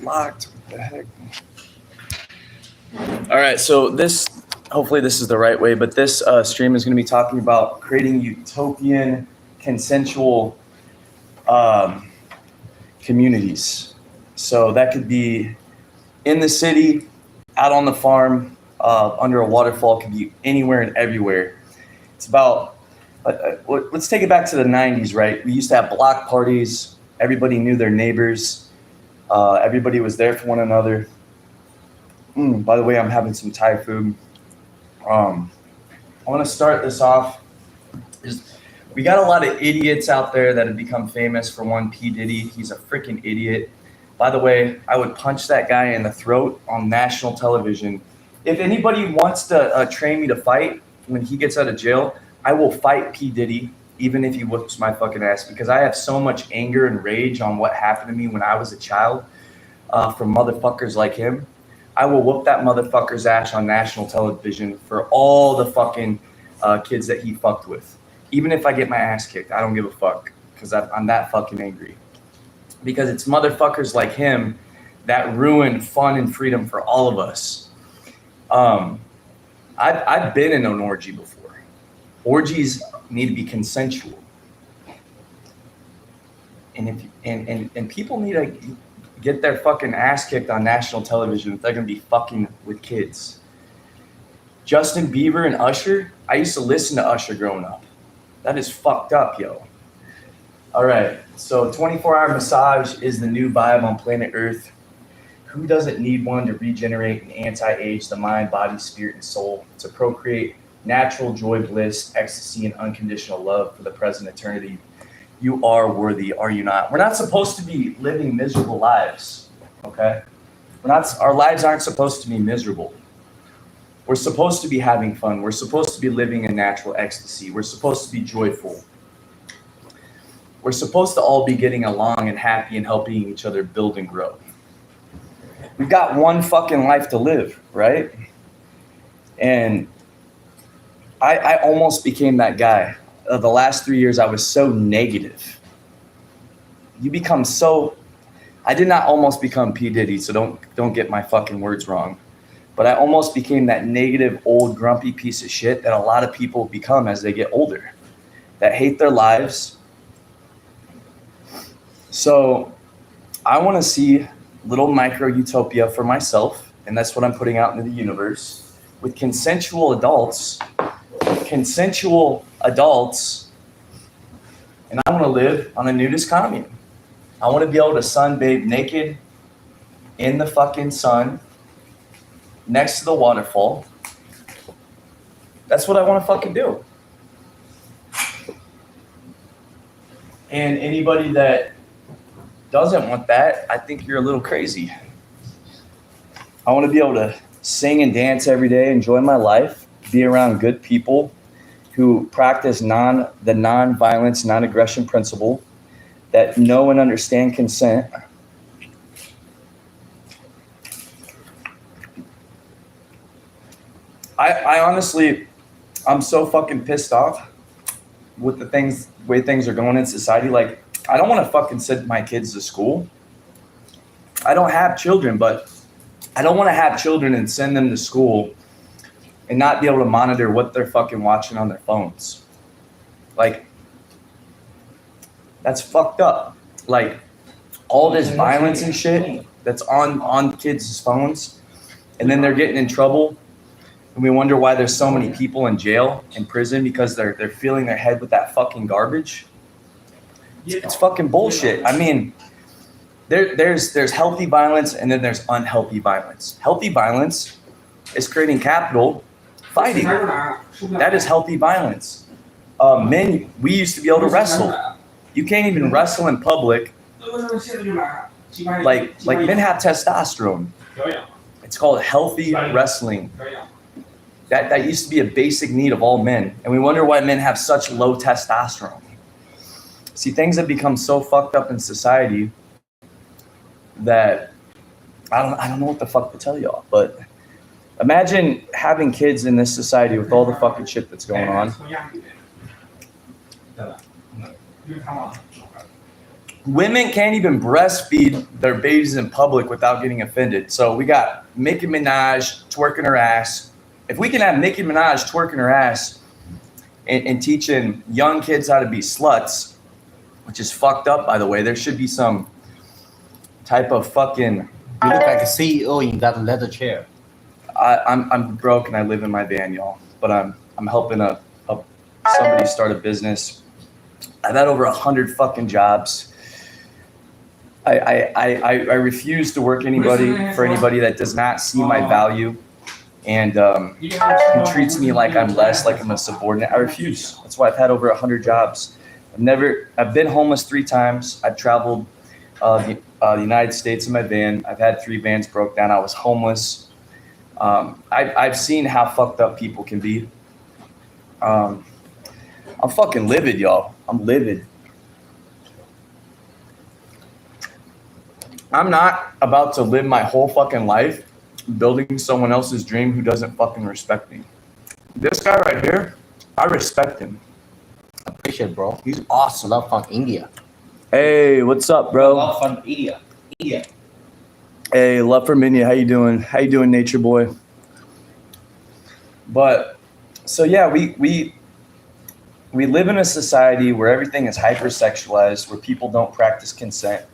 locked. What the heck? All right, so hopefully this is the right way, but this stream is going to be talking about creating utopian, consensual communities. So that could be in the city, out on the farm, under a waterfall, could be anywhere and everywhere. It's about, let's take it back to the 90s, right? We used to have block parties. Everybody knew their neighbors. Everybody was there for one another. By the way, I'm having some Thai food. I want to start this off. We got a lot of idiots out there that have become famous. For one, P. Diddy, he's a freaking idiot. By the way, I would punch that guy in the throat on national television. If anybody wants to train me to fight when he gets out of jail, I will fight P. Diddy, even if he whoops my fucking ass, because I have so much anger and rage on what happened to me when I was a child from motherfuckers like him. I will whoop that motherfucker's ass on national television for all the fucking kids that he fucked with. Even if I get my ass kicked, I don't give a fuck, because I'm that fucking angry. Because it's motherfuckers like him that ruin fun and freedom for all of us. I've been in an orgy before. Orgies need to be consensual. And people need to get their fucking ass kicked on national television if they're gonna be fucking with kids. Justin Bieber and Usher, I used to listen to Usher growing up. That is fucked up, yo. All right, so 24-hour massage is the new vibe on planet Earth. Who doesn't need one to regenerate and anti-age the mind, body, spirit, and soul, to procreate natural joy, bliss, ecstasy, and unconditional love for the present eternity? You are worthy, are you not? We're not supposed to be living miserable lives, okay? Our lives aren't supposed to be miserable. We're supposed to be having fun. We're supposed to be living in natural ecstasy. We're supposed to be joyful. We're supposed to all be getting along and happy and helping each other build and grow. We've got one fucking life to live, right? And I almost became that guy. The last 3 years, I was so negative. You become so... I did not almost become P. Diddy, so don't get my fucking words wrong. But I almost became that negative, old, grumpy piece of shit that a lot of people become as they get older, that hate their lives. So I want to see little micro utopia for myself, and that's what I'm putting out into the universe, with consensual adults, and I want to live on a nudist commune. I want to be able to sunbathe naked in the fucking sun next to the waterfall. That's what I want to fucking do. And anybody that doesn't want that, I think you're a little crazy. I want to be able to sing and dance every day, enjoy my life, be around good people who practice the non-violence, non-aggression principle, that know and understand consent. I honestly, I'm so fucking pissed off with the way things are going in society. Like, I don't want to fucking send my kids to school. I don't have children, but I don't want to have children and send them to school and not be able to monitor what they're fucking watching on their phones. Like, that's fucked up. Like, all this violence and shit that's on kids' phones, and then they're getting in trouble, and we wonder why there's so many people in jail, in prison, because they're filling their head with that fucking garbage. It's fucking bullshit. I mean, there's healthy violence, and then there's unhealthy violence. Healthy violence is creating capital, fighting. That is healthy violence. Men, we used to be able to wrestle. You can't even wrestle in public. Like men have testosterone. It's called healthy wrestling. That used to be a basic need of all men, and we wonder why men have such low testosterone. See, things have become so fucked up in society that I don't know what the fuck to tell y'all. But imagine having kids in this society with all the fucking shit that's going on. Women can't even breastfeed their babies in public without getting offended. So we got Nicki Minaj twerking her ass. If we can have Nicki Minaj twerking her ass and teaching young kids how to be sluts, which is fucked up, by the way, there should be some type of fucking. You look like a CEO in that leather chair. I'm broke and I live in my van, y'all. But I'm helping somebody start a business. I've had over 100 fucking jobs. I refuse to work for anybody that does not see my value and who treats me like I'm less, like I'm a subordinate. I refuse. That's why I've had over 100 jobs. I've been homeless 3 times. I've traveled the United States in my van. I've had 3 vans broke down. I was homeless. I've seen how fucked up people can be. I'm fucking livid, y'all. I'm livid. I'm not about to live my whole fucking life building someone else's dream who doesn't fucking respect me. This guy right here, I respect him. Appreciate it, bro. He's awesome. Love from India. Hey, what's up, bro? Love from India. Hey, love from India. How you doing? How you doing, nature boy? But so yeah, we live in a society where everything is hypersexualized, where people don't practice consent.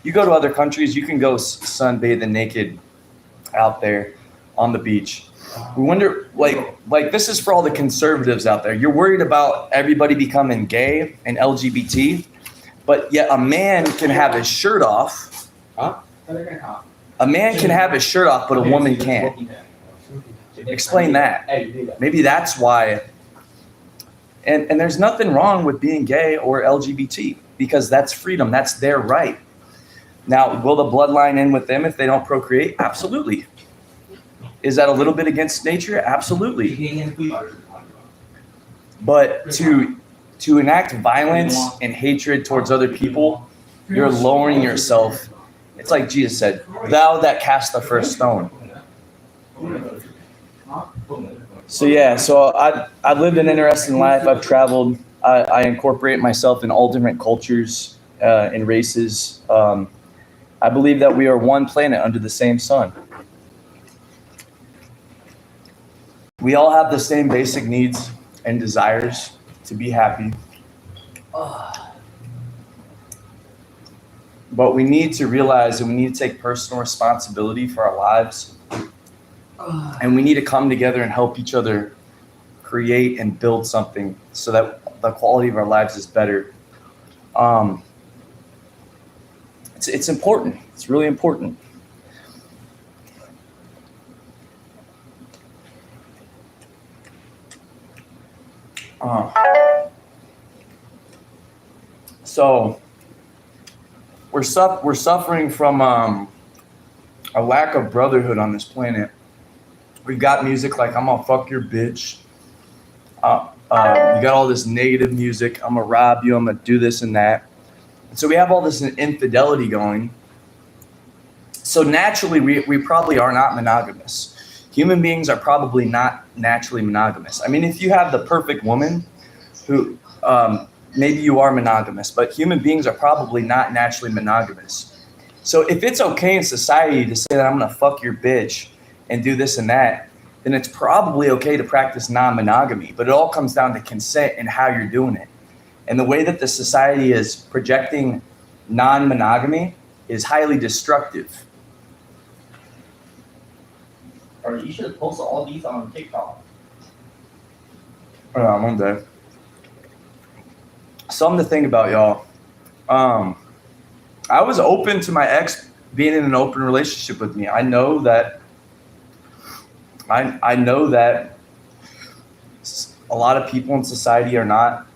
You go to other countries, you can go sunbathing naked out there on the beach. We wonder, like this is for all the conservatives out there. You're worried about everybody becoming gay and LGBT, but yet a man can have his shirt off. Huh? A man can have his shirt off, but a woman can't. Explain that. Maybe that's why. And there's nothing wrong with being gay or LGBT because that's freedom. That's their right. Now, will the bloodline end with them if they don't procreate? Absolutely. Is that a little bit against nature? Absolutely. But to enact violence and hatred towards other people, you're lowering yourself. It's like Jesus said, thou that cast the first stone. So yeah, so I've lived an interesting life. I've traveled. I incorporate myself in all different cultures and races. I believe that we are one planet under the same sun. We all have the same basic needs and desires to be happy. But we need to realize that we need to take personal responsibility for our lives. And we need to come together and help each other create and build something so that the quality of our lives is better. It's important. It's really important. So we're suffering from a lack of brotherhood on this planet. We've got music like "I'm gonna fuck your bitch." You got all this negative music. I'm gonna rob you. I'm gonna do this and that. And so we have all this infidelity going. So naturally, we probably are not monogamous. Human beings are probably not naturally monogamous. I mean, if you have the perfect woman, who maybe you are monogamous, but human beings are probably not naturally monogamous. So if it's okay in society to say that I'm gonna fuck your bitch and do this and that, then it's probably okay to practice non-monogamy. But it all comes down to consent and how you're doing it. And the way that the society is projecting non-monogamy is highly destructive. Or you should post all these on TikTok. One day. Something to think about, y'all. I was open to my ex being in an open relationship with me. I know that a lot of people in society are not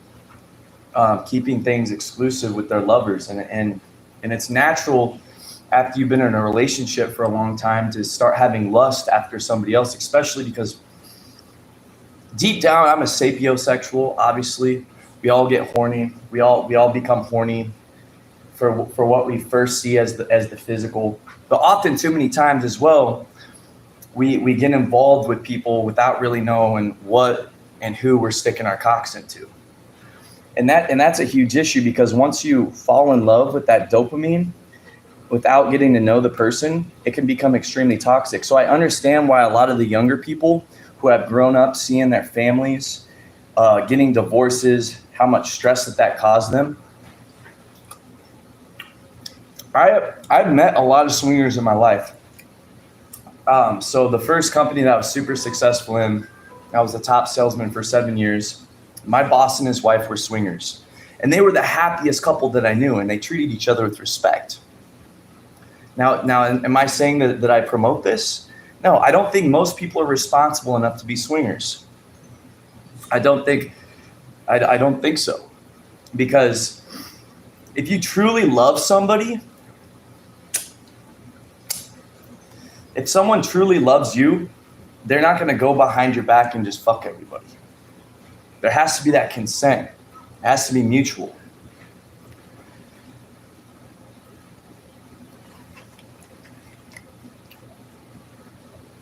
keeping things exclusive with their lovers, and it's natural after you've been in a relationship for a long time to start having lust after somebody else, especially because deep down I'm a sapiosexual. Obviously, we all get horny. We all become horny for what we first see as the physical. But often, too many times as well, we get involved with people without really knowing what and who we're sticking our cocks into. And that's a huge issue, because once you fall in love with that dopamine without getting to know the person, it can become extremely toxic. So I understand why a lot of the younger people who have grown up seeing their families getting divorces, how much stress that caused them. I've met a lot of swingers in my life. So the first company that I was super successful in, I was a top salesman for 7 years. My boss and his wife were swingers, and they were the happiest couple that I knew, and they treated each other with respect. Now, am I saying that I promote this? No, I don't think most people are responsible enough to be swingers. I don't think so. Because if you truly love somebody, if someone truly loves you, they're not going to go behind your back and just fuck everybody. There has to be that consent. It has to be mutual.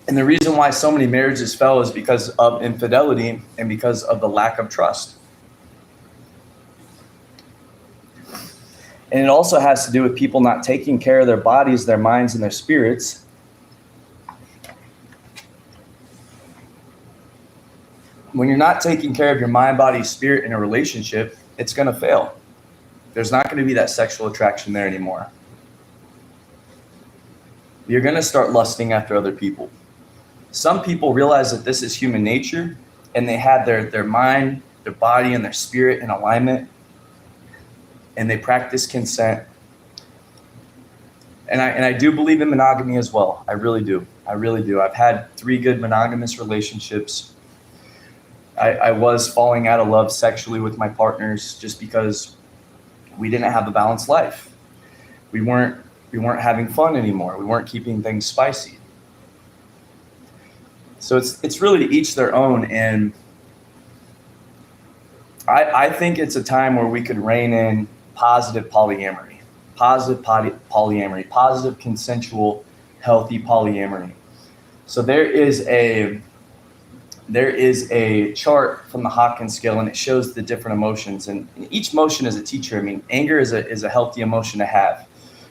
And the reason why so many marriages fell is because of infidelity and because of the lack of trust. And it also has to do with people not taking care of their bodies, their minds, and their spirits. When you're not taking care of your mind, body, spirit in a relationship, it's going to fail. There's not going to be that sexual attraction there anymore. You're going to start lusting after other people. Some people realize that this is human nature, and they have their mind, their body, and their spirit in alignment, and they practice consent. And I do believe in monogamy as well. I really do. I've had 3 good monogamous relationships. I was falling out of love sexually with my partners just because we didn't have a balanced life. We weren't having fun anymore. We weren't keeping things spicy. So it's really to each their own. And I think it's a time where we could rein in positive polyamory, positive consensual, healthy polyamory. So there is a chart from the Hawkins scale, and it shows the different emotions. And each emotion is a teacher. I mean, anger is a healthy emotion to have.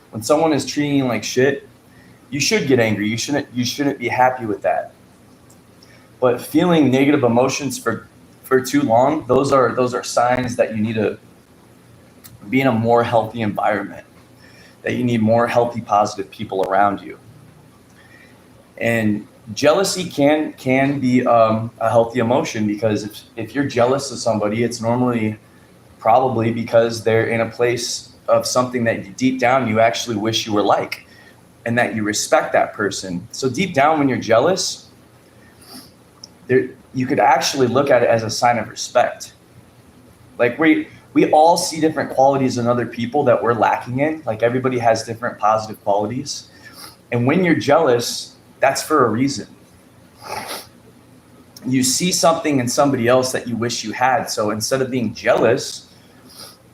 When someone is treating you like shit, you should get angry. You shouldn't be happy with that. But feeling negative emotions for too long, those are signs that you need to be in a more healthy environment, that you need more healthy, positive people around you. And jealousy can be a healthy emotion, because if you're jealous of somebody, it's normally probably because they're in a place of something that deep down you actually wish you were like, and that you respect that person. So deep down, when you're jealous, you could actually look at it as a sign of respect. Like we all see different qualities in other people that we're lacking in. Like everybody has different positive qualities. And when you're jealous, that's for a reason. You see something in somebody else that you wish you had. So instead of being jealous,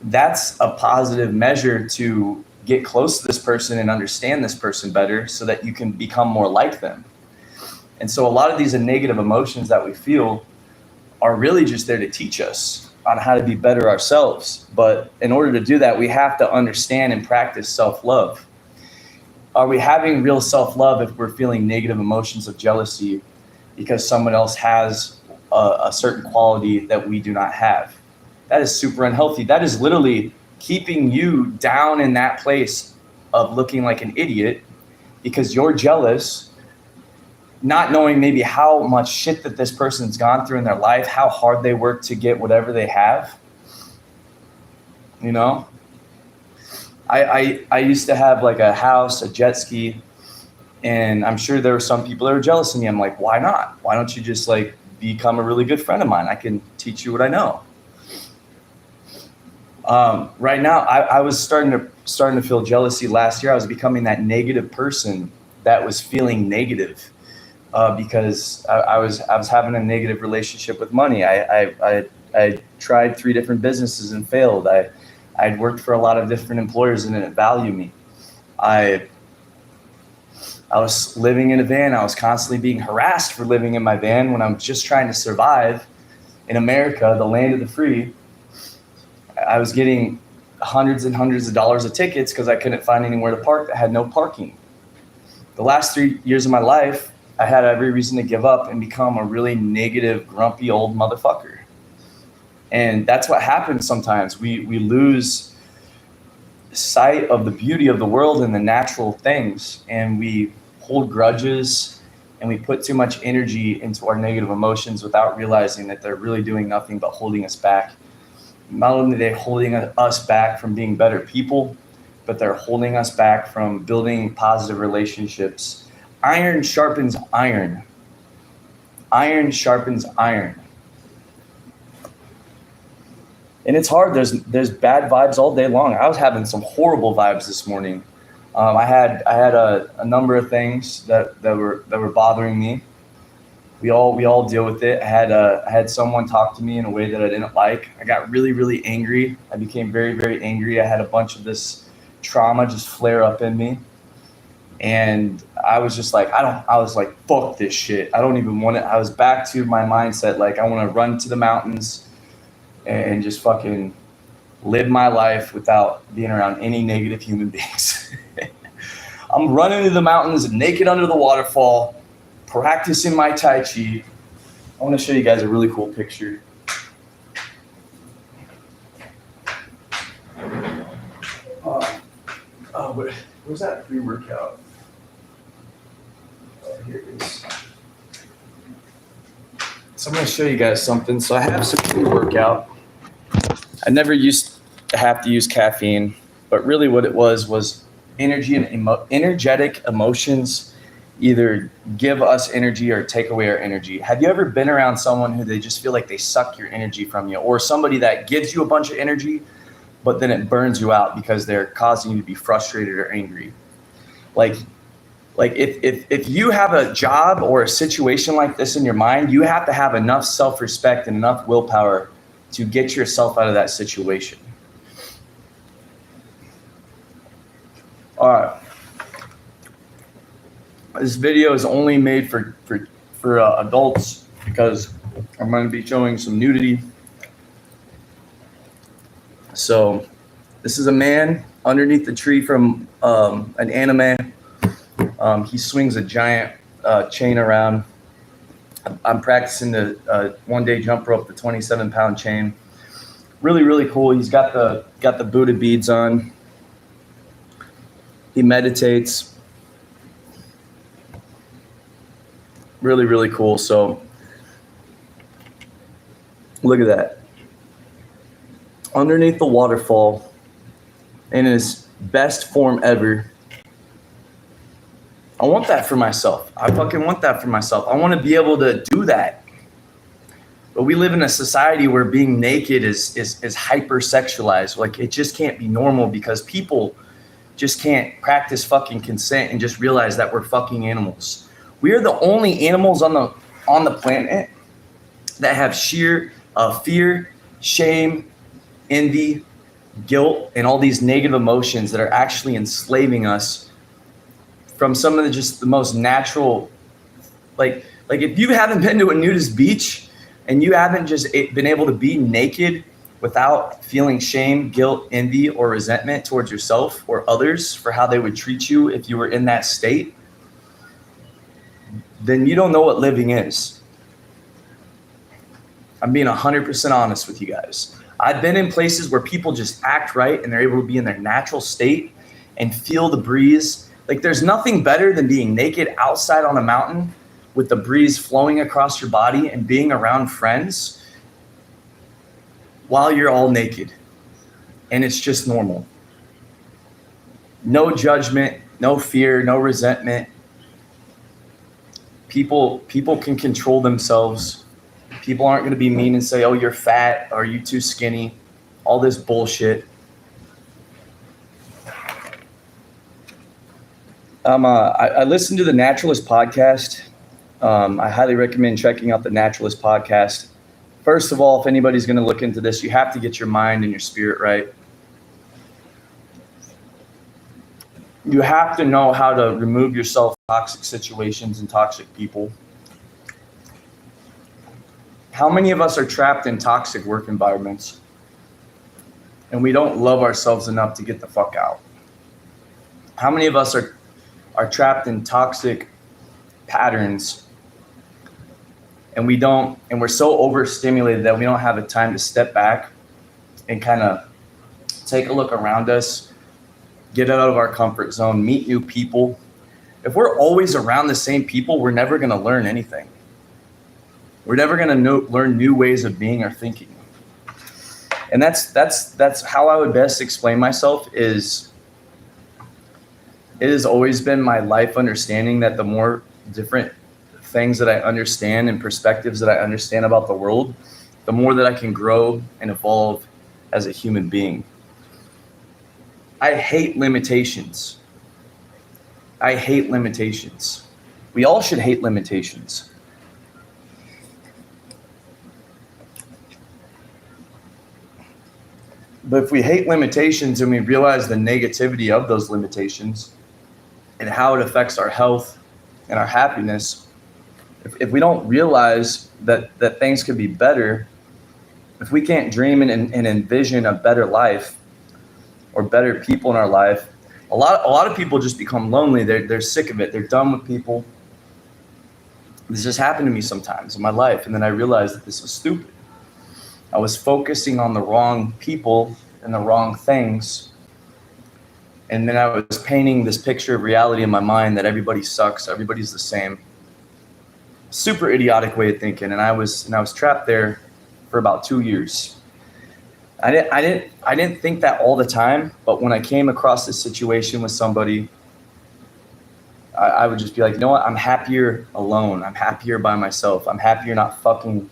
that's a positive measure to get close to this person and understand this person better, so that you can become more like them. And so a lot of these negative emotions that we feel are really just there to teach us on how to be better ourselves. But in order to do that, we have to understand and practice self-love. Are we having real self-love if we're feeling negative emotions of jealousy because someone else has a certain quality that we do not have? That is super unhealthy. That is literally keeping you down in that place of looking like an idiot because you're jealous, not knowing maybe how much shit that this person's gone through in their life, how hard they work to get whatever they have. You know? I used to have like a house, a jet ski, and I'm sure there were some people that were jealous of me. I'm like, why not? Why don't you just like become a really good friend of mine? I can teach you what I know. Right now, I was starting to feel jealousy last year. I was becoming that negative person that was feeling negative because I was having a negative relationship with money. I tried 3 different businesses and failed. I'd worked for a lot of different employers and didn't value me. I was living in a van. I was constantly being harassed for living in my van when I'm just trying to survive in America, the land of the free. I was getting hundreds and hundreds of dollars of tickets because I couldn't find anywhere to park that had no parking. The last 3 years of my life, I had every reason to give up and become a really negative, grumpy old motherfucker. And that's what happens sometimes. We lose sight of the beauty of the world and the natural things, and we hold grudges and we put too much energy into our negative emotions without realizing that they're really doing nothing but holding us back. Not only are they holding us back from being better people, but they're holding us back from building positive relationships. Iron sharpens iron. Iron sharpens iron. And it's hard. There's bad vibes all day long. I was having some horrible vibes this morning. I had a number of things that were bothering me. We all deal with it. I had someone talk to me in a way that I didn't like. I got really, really angry. I became very, very angry. I had a bunch of this trauma just flare up in me. And I was just like, I was like, fuck this shit. I don't even want it. I was back to my mindset. Like, I want to run to the mountains and just fucking live my life without being around any negative human beings. I'm running to the mountains naked under the waterfall, practicing my Tai Chi. I want to show you guys a really cool picture. Where's that pre-workout? Here it is. So I'm going to show you guys something. So I have some pre-workout. I never used to have to use caffeine, but really what it was energy and energetic emotions either give us energy or take away our energy. Have you ever been around someone who they just feel like they suck your energy from you, or somebody that gives you a bunch of energy, but then it burns you out because they're causing you to be frustrated or angry? Like if you have a job or a situation like this in your mind, you have to have enough self-respect and enough willpower to get yourself out of that situation. All right. This video is only made for adults because I'm going to be showing some nudity. So this is a man underneath the tree from an anime. He swings a giant chain around. I'm practicing the one-day jump rope, the 27-pound chain. Really, really cool. He's got the Buddha beads on. He meditates. Really, really cool. So look at that. Underneath the waterfall, in his best form ever. I want that for myself. I fucking want that for myself. I want to be able to do that. But we live in a society where being naked is hypersexualized. Like, it just can't be normal because people just can't practice fucking consent and just realize that we're fucking animals. We are the only animals on the planet that have sheer fear, shame, envy, guilt, and all these negative emotions that are actually enslaving us from some of the most natural, like if you haven't been to a nudist beach and you haven't just been able to be naked without feeling shame, guilt, envy, or resentment towards yourself or others for how they would treat you if you were in that state, then you don't know what living is. I'm being 100% honest with you guys. I've been in places where people just act right and they're able to be in their natural state and feel the breeze. Like, there's nothing better than being naked outside on a mountain with the breeze flowing across your body and being around friends while you're all naked. And it's just normal. No judgment, no fear, no resentment. People can control themselves. People aren't going to be mean and say, oh, you're fat, or you too skinny, all this bullshit. I listened to the Naturalist podcast. I highly recommend checking out the Naturalist podcast. First of all, if anybody's going to look into this, you have to get your mind and your spirit right. You have to know how to remove yourself from toxic situations and toxic people. How many of us are trapped in toxic work environments? and we don't love ourselves enough to get the fuck out. How many of us are trapped in toxic patterns, and we're so overstimulated that we don't have a time to step back and kind of take a look around us, get out of our comfort zone, meet new people. If we're always around the same people, we're never going to learn anything. We're never going to learn new ways of being or thinking. And that's how I would best explain myself. Is it has always been my life understanding that the more different things that I understand and perspectives that I understand about the world, the more that I can grow and evolve as a human being. I hate limitations. I hate limitations. We all should hate limitations. But if we hate limitations and we realize the negativity of those limitations and how it affects our health and our happiness, if we don't realize that things could be better, if we can't dream and envision a better life or better people in our life, a lot of people just become lonely. They're sick of it. They're done with people. This just happened to me sometimes in my life, and then I realized that this was stupid. I was focusing on the wrong people and the wrong things. And then I was painting this picture of reality in my mind that everybody sucks, everybody's the same. Super idiotic way of thinking. And I was trapped there for about 2 years. I didn't think that all the time, but when I came across this situation with somebody, I would just be like, you know what? I'm happier alone. I'm happier by myself. I'm happier not fucking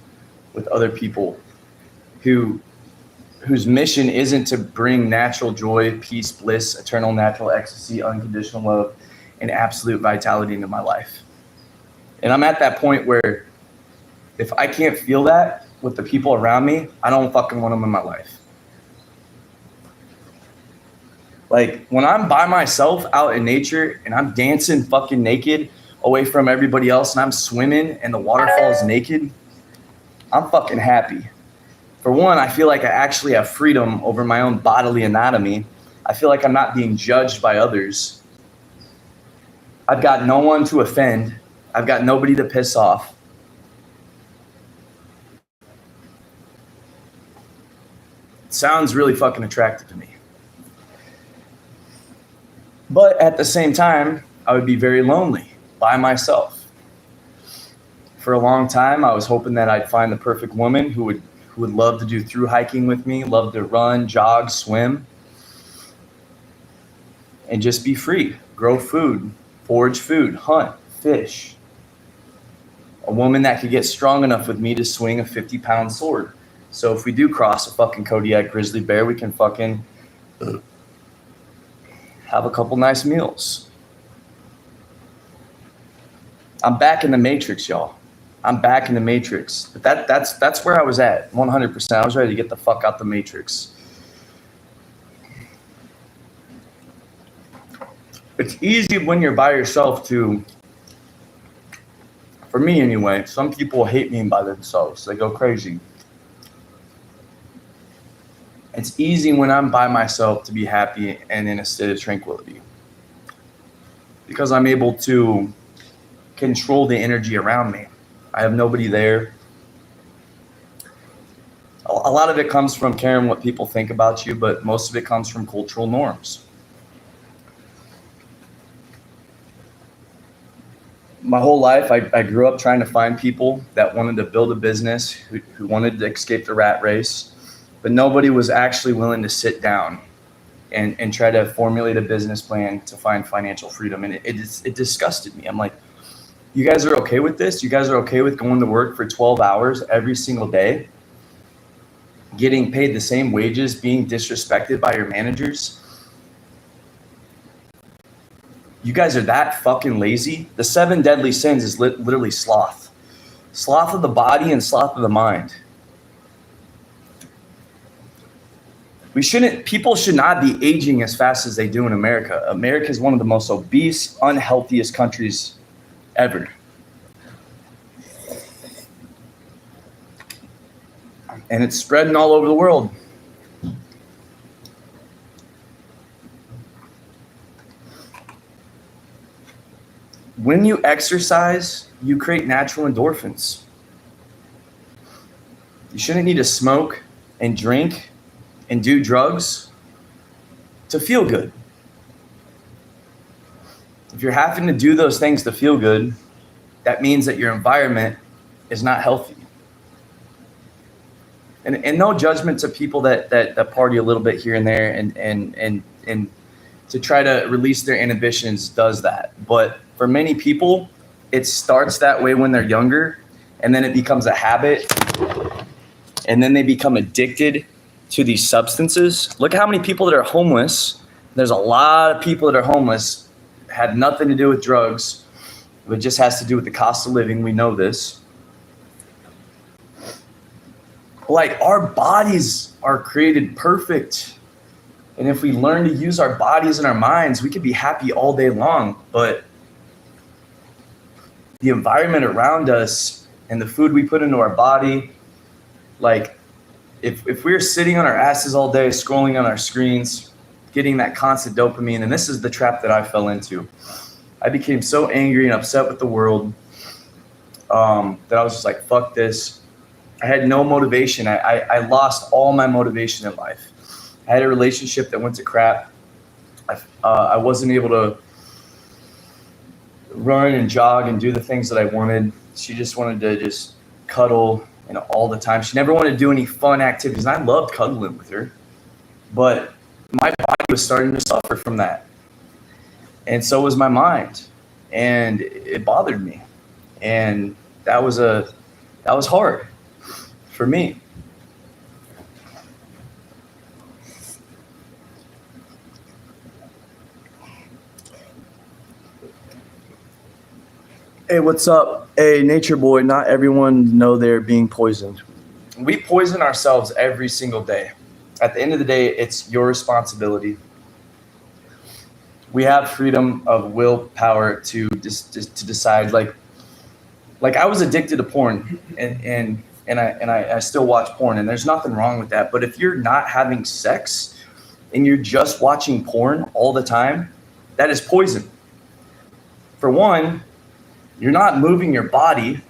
with other people whose mission isn't to bring natural joy, peace, bliss, eternal natural ecstasy, unconditional love, and absolute vitality into my life. And I'm at that point where if I can't feel that with the people around me, I don't fucking want them in my life. Like when I'm by myself out in nature and I'm dancing fucking naked away from everybody else and I'm swimming and the waterfall is naked, I'm fucking happy. For one, I feel like I actually have freedom over my own bodily anatomy. I feel like I'm not being judged by others. I've got no one to offend. I've got nobody to piss off. It sounds really fucking attractive to me. But at the same time, I would be very lonely by myself. For a long time, I was hoping that I'd find the perfect woman who would love to do through hiking with me, love to run, jog, swim, and just be free, grow food, forage food, hunt, fish. A woman that could get strong enough with me to swing a 50-pound sword. So if we do cross a fucking Kodiak grizzly bear, we can fucking have a couple nice meals. I'm back in the Matrix, y'all. I'm back in the Matrix. But that's where I was at, 100%. I was ready to get the fuck out the Matrix. It's easy when you're by yourself to, for me anyway, some people hate being by themselves. They go crazy. It's easy when I'm by myself to be happy and in a state of tranquility. Because I'm able to control the energy around me. I have nobody there. A lot of it comes from caring what people think about you, but most of it comes from cultural norms. My whole life, I grew up trying to find people that wanted to build a business, who wanted to escape the rat race, but nobody was actually willing to sit down and try to formulate a business plan to find financial freedom. And it disgusted me. I'm like, you guys are okay with this? You guys are okay with going to work for 12 hours every single day, getting paid the same wages, being disrespected by your managers? You guys are that fucking lazy? The 7 deadly sins is literally sloth. Sloth of the body and sloth of the mind. People should not be aging as fast as they do in America. America is one of the most obese, unhealthiest countries ever. And it's spreading all over the world. When you exercise, you create natural endorphins. You shouldn't need to smoke and drink and do drugs to feel good. If you're having to do those things to feel good, that means that your environment is not healthy. And no judgment to people that party a little bit here and there and to try to release their inhibitions does that. But for many people, it starts that way when they're younger, and then it becomes a habit, and then they become addicted to these substances. Look at how many people that are homeless. There's a lot of people that are homeless, had nothing to do with drugs. It just has to do with the cost of living. We know this. Like, our bodies are created perfect. And if we learn to use our bodies and our minds, we could be happy all day long. But the environment around us and the food we put into our body, like, if we're sitting on our asses all day, scrolling on our screens, getting that constant dopamine, and this is the trap that I fell into. I became so angry and upset with the world that I was just like, fuck this. I had no motivation. I lost all my motivation in life. I had a relationship that went to crap. I wasn't able to run and jog and do the things that I wanted. She just wanted to just cuddle, all the time. She never wanted to do any fun activities. And I loved cuddling with her, but my body was starting to suffer from that. And so was my mind, and it bothered me. And that was hard for me. Hey, what's up? Hey, Nature Boy, not everyone know they're being poisoned. We poison ourselves every single day. At the end of the day, it's your responsibility. We have freedom of willpower to decide. Like I was addicted to porn, and I still watch porn, and there's nothing wrong with that. But if you're not having sex and you're just watching porn all the time, that is poison. For one, you're not moving your body.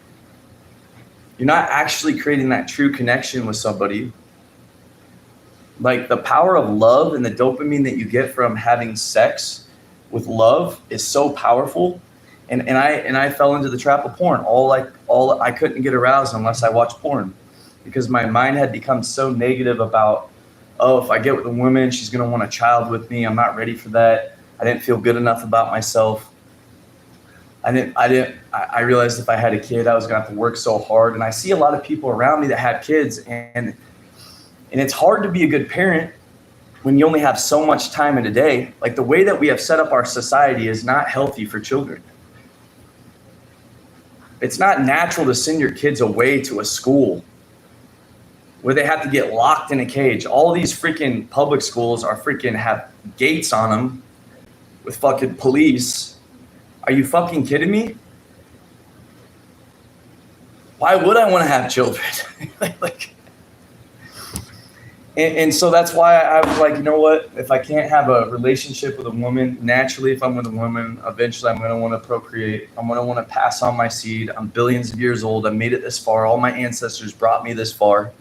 You're not actually creating that true connection with somebody. Like, the power of love and the dopamine that you get from having sex with love is so powerful. And I fell into the trap of porn. I couldn't get aroused unless I watched porn, because my mind had become so negative about, if I get with a woman, she's gonna want a child with me. I'm not ready for that. I didn't feel good enough about myself. I realized if I had a kid, I was gonna have to work so hard. And I see a lot of people around me that have kids, and it's hard to be a good parent when you only have so much time in a day. Like, the way that we have set up our society is not healthy for children. It's not natural to send your kids away to a school where they have to get locked in a cage. All these freaking public schools are freaking have gates on them with fucking police. Are you fucking kidding me? Why would I want to have children? And so that's why I was like, you know what? If I can't have a relationship with a woman, naturally, if I'm with a woman, eventually I'm going to want to procreate. I'm going to want to pass on my seed. I'm billions of years old. I made it this far. All my ancestors brought me this far.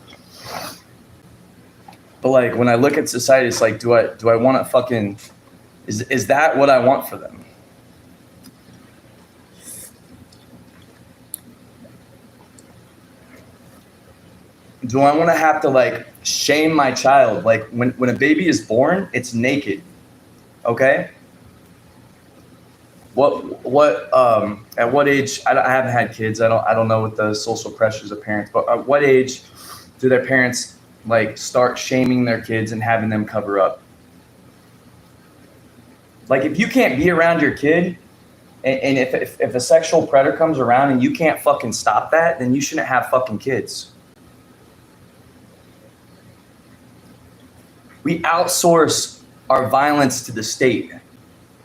But like, when I look at society, it's like, do I want to fucking, is that what I want for them? Do I want to have to like shame my child? Like, when a baby is born, it's naked. Okay? At what age? I haven't had kids. I don't know what the social pressures of parents, but at what age do their parents like start shaming their kids and having them cover up? Like, if you can't be around your kid, and if a sexual predator comes around and you can't fucking stop that, then you shouldn't have fucking kids. We outsource our violence to the state.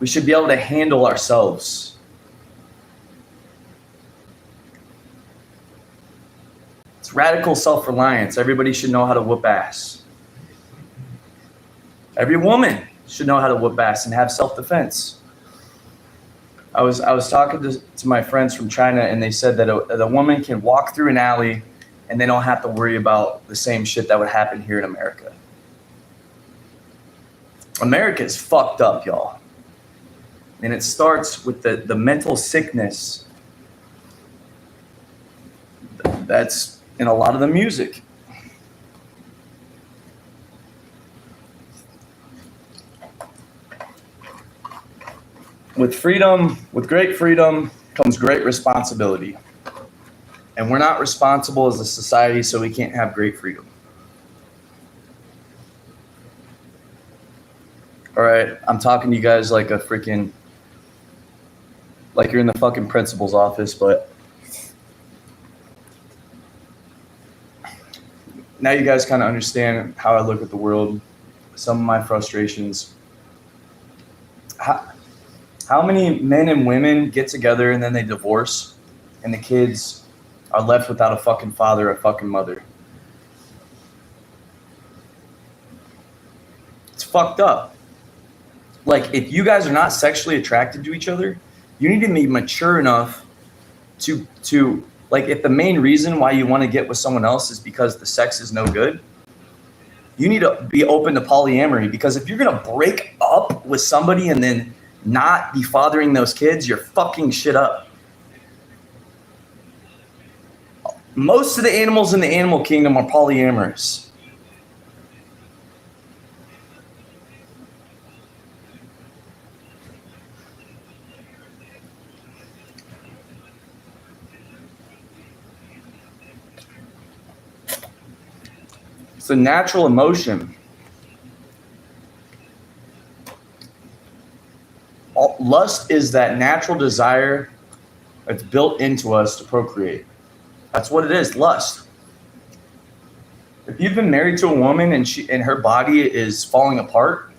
We should be able to handle ourselves. It's radical self-reliance. Everybody should know how to whoop ass. Every woman should know how to whoop ass and have self-defense. I was talking to my friends from China, and they said that a woman can walk through an alley and they don't have to worry about the same shit that would happen here in America. America is fucked up, y'all. And it starts with the mental sickness that's in a lot of the music. With freedom, with great freedom comes great responsibility. And we're not responsible as a society, so we can't have great freedom. All right, I'm talking to you guys like a freaking, like you're in the fucking principal's office, but now you guys kind of understand how I look at the world, some of my frustrations. How many men and women get together and then they divorce and the kids are left without a fucking father or a fucking mother? It's fucked up. Like, if you guys are not sexually attracted to each other, you need to be mature enough to like, if the main reason why you want to get with someone else is because the sex is no good, you need to be open to polyamory. Because if you're going to break up with somebody and then not be fathering those kids, you're fucking shit up. Most of the animals in the animal kingdom are polyamorous. It's a natural emotion. Lust is that natural desire that's built into us to procreate. That's what it is, lust. If you've been married to a woman and her body is falling apart,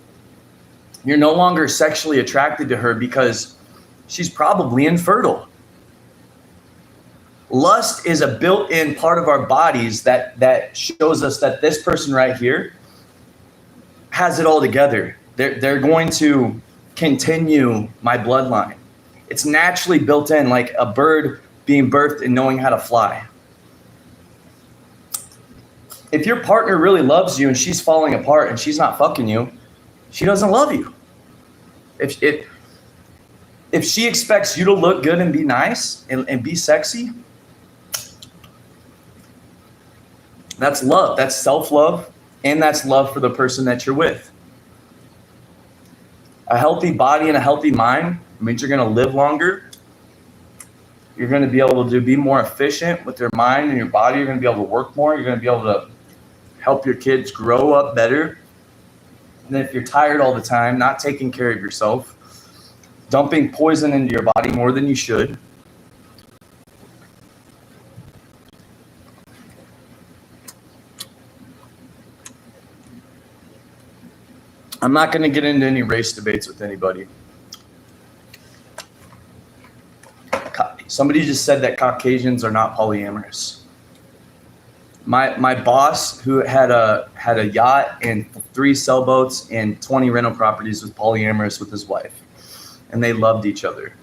you're no longer sexually attracted to her because she's probably infertile. Lust is a built-in part of our bodies that shows us that this person right here has it all together. They're going to continue my bloodline. It's naturally built in, like a bird being birthed and knowing how to fly. If your partner really loves you and she's falling apart and she's not fucking you, she doesn't love you. If she expects you to look good and be nice and be sexy, that's love. That's self-love, and that's love for the person that you're with. A healthy body and a healthy mind means you're going to live longer. You're going to be able to be more efficient with your mind and your body. You're going to be able to work more. You're going to be able to help your kids grow up better. And if you're tired all the time, not taking care of yourself, dumping poison into your body more than you should, I'm not going to get into any race debates with anybody. Somebody just said that Caucasians are not polyamorous. My boss, who had a yacht and 3 sailboats and 20 rental properties, was polyamorous with his wife, and they loved each other,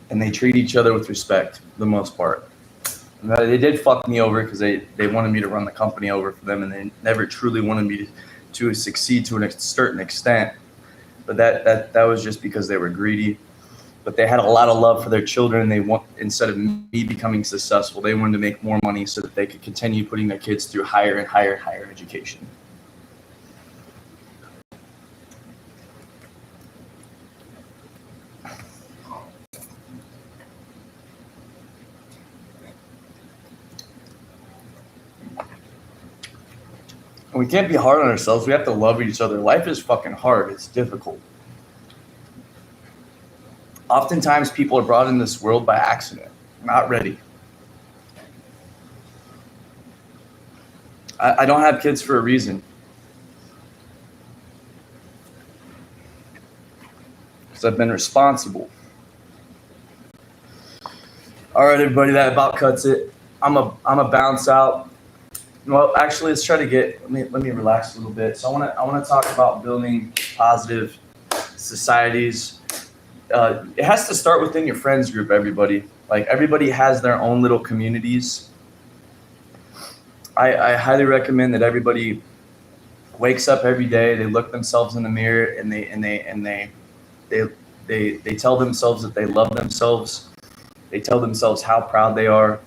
and they treat each other with respect for the most part. And they did fuck me over because they wanted me to run the company over for them, and they never truly wanted me to succeed to a certain extent, but that was just because they were greedy. But they had a lot of love for their children, and instead of me becoming successful, they wanted to make more money so that they could continue putting their kids through higher and higher education. And we can't be hard on ourselves. We have to love each other. Life is fucking hard. It's difficult. Oftentimes, people are brought in this world by accident, not ready. I don't have kids for a reason. Because I've been responsible. All right, everybody, that about cuts it. I'm a bounce out. Well, actually, let's try to let me relax a little bit. So I want to talk about building positive societies. it has to start within your friends group, everybody. Like, everybody has their own little communities. I highly recommend that everybody wakes up every day, they look themselves in the mirror, and they tell themselves that they love themselves. They tell themselves how proud they are.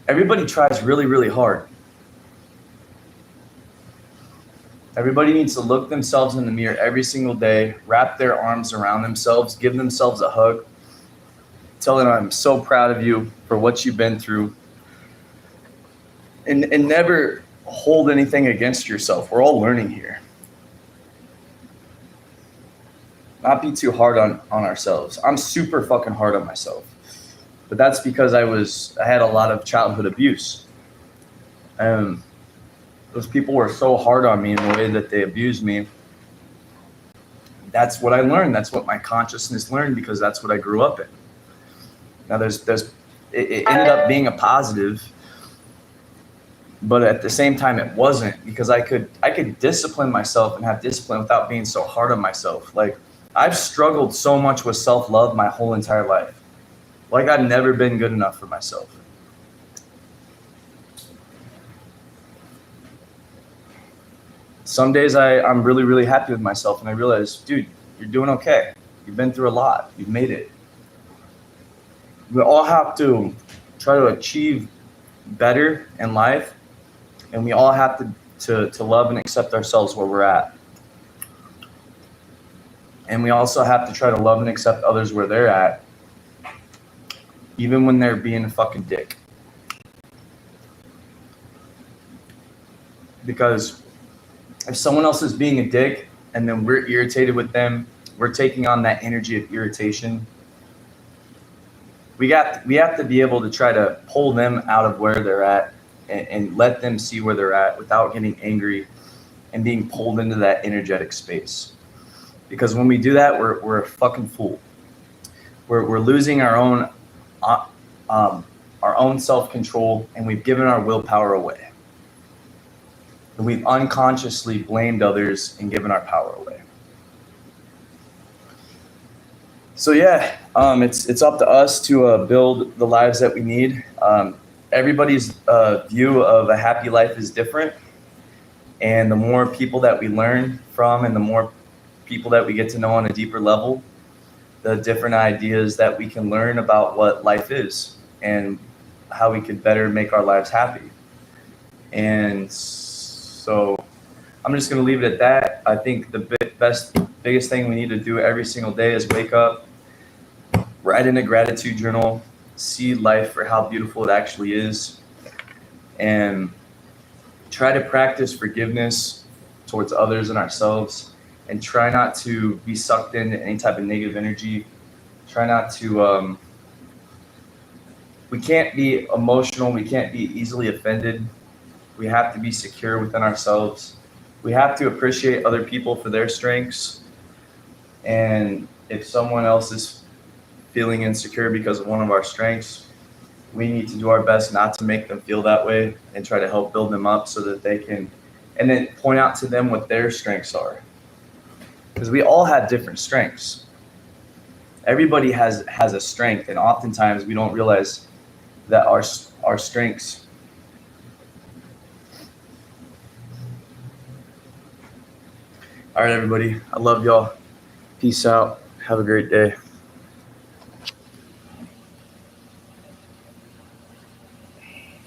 Everybody tries really, really hard. Everybody needs to look themselves in the mirror every single day, wrap their arms around themselves, give themselves a hug, tell them, I'm so proud of you for what you've been through. And never hold anything against yourself. We're all learning here. Not be too hard on ourselves. I'm super fucking hard on myself. But that's because I had a lot of childhood abuse. Those people were so hard on me in the way that they abused me. That's what I learned. That's what my consciousness learned, because that's what I grew up in. Now it ended up being a positive, but at the same time it wasn't, because I could discipline myself and have discipline without being so hard on myself. Like, I've struggled so much with self-love my whole entire life. Like, I've never been good enough for myself. Some days I'm really, really happy with myself, and I realize, dude, you're doing okay. You've been through a lot. You've made it. We all have to try to achieve better in life, and we all have to love and accept ourselves where we're at. And we also have to try to love and accept others where they're at, even when they're being a fucking dick. Because if someone else is being a dick and then we're irritated with them, we're taking on that energy of irritation. We have to be able to try to pull them out of where they're at and let them see where they're at without getting angry and being pulled into that energetic space. Because when we do that, we're a fucking fool. We're losing our own self-control, and we've given our willpower away. And we've unconsciously blamed others and given our power away. So yeah, it's up to us to build the lives that we need. Everybody's view of a happy life is different, and the more people that we learn from, and the more people that we get to know on a deeper level, the different ideas that we can learn about what life is and how we could better make our lives happy. And so I'm just going to leave it at that. I think the biggest thing we need to do every single day is wake up, write in a gratitude journal, see life for how beautiful it actually is, and try to practice forgiveness towards others and ourselves, and try not to be sucked into any type of negative energy. Try not to, we can't be emotional. We can't be easily offended. We have to be secure within ourselves. We have to appreciate other people for their strengths. And if someone else is feeling insecure because of one of our strengths, we need to do our best not to make them feel that way and try to help build them up so that they can, and then point out to them what their strengths are. Because we all have different strengths. Everybody has a strength, and oftentimes we don't realize that our strengths. All right, everybody. I love y'all. Peace out. Have a great day.